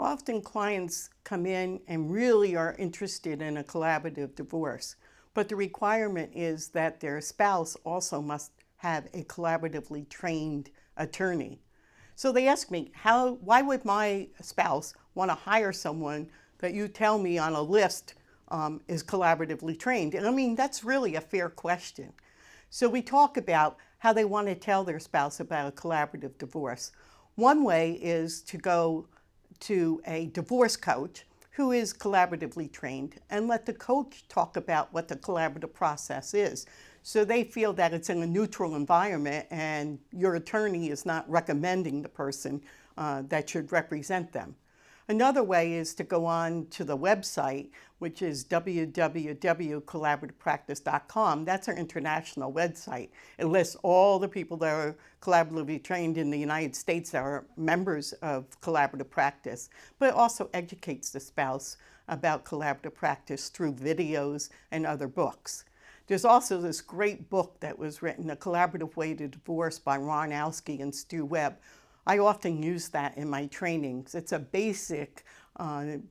Often clients come in and really are interested in a collaborative divorce, but the requirement is that their spouse also must have a collaboratively trained attorney. So they ask me, why would my spouse want to hire someone that you tell me on a list is collaboratively trained? And I mean, that's really a fair question. So we talk about how they want to tell their spouse about a collaborative divorce. One way is to go to a divorce coach who is collaboratively trained and let the coach talk about what the collaborative process is. So they feel that it's in a neutral environment and your attorney is not recommending the person that should represent them. Another way is to go on to the website, which is www.collaborativepractice.com. That's our international website. It lists all the people that are collaboratively trained in the United States that are members of collaborative practice, but it also educates the spouse about collaborative practice through videos and other books. There's also this great book that was written, A Collaborative Way to Divorce by Ron Owski and Stu Webb. I often use that in my trainings. It's a basic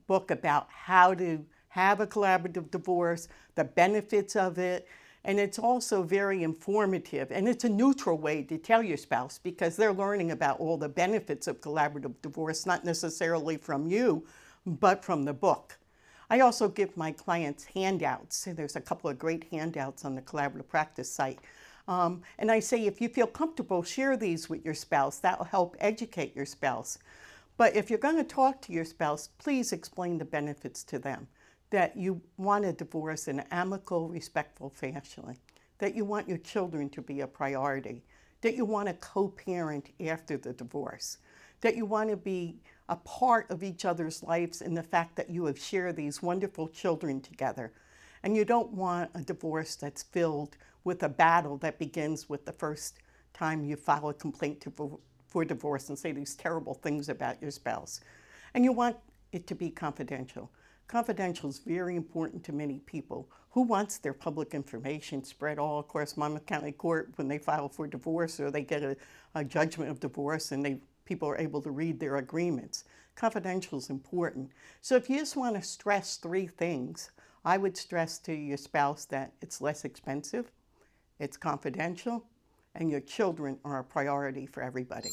book about how to have a collaborative divorce, the benefits of it, and it's also very informative. And it's a neutral way to tell your spouse because they're learning about all the benefits of collaborative divorce, not necessarily from you, but from the book. I also give my clients handouts. There's a couple of great handouts on the Collaborative Practice site. And I say, if you feel comfortable, share these with your spouse. That will help educate your spouse. But if you're going to talk to your spouse, please explain the benefits to them. That you want a divorce in an amicable, respectful fashion. That you want your children to be a priority. That you want to co-parent after the divorce. That you want to be a part of each other's lives in the fact that you have shared these wonderful children together. And you don't want a divorce that's filled with a battle that begins with the first time you file a complaint for divorce and say these terrible things about your spouse. And you want it to be confidential. Confidential is very important to many people. Who wants their public information spread all across Monmouth County Court when they file for divorce or they get a judgment of divorce and people are able to read their agreements? Confidential is important. So if you just want to stress three things, I would stress to your spouse that it's less expensive, it's confidential, and your children are a priority for everybody.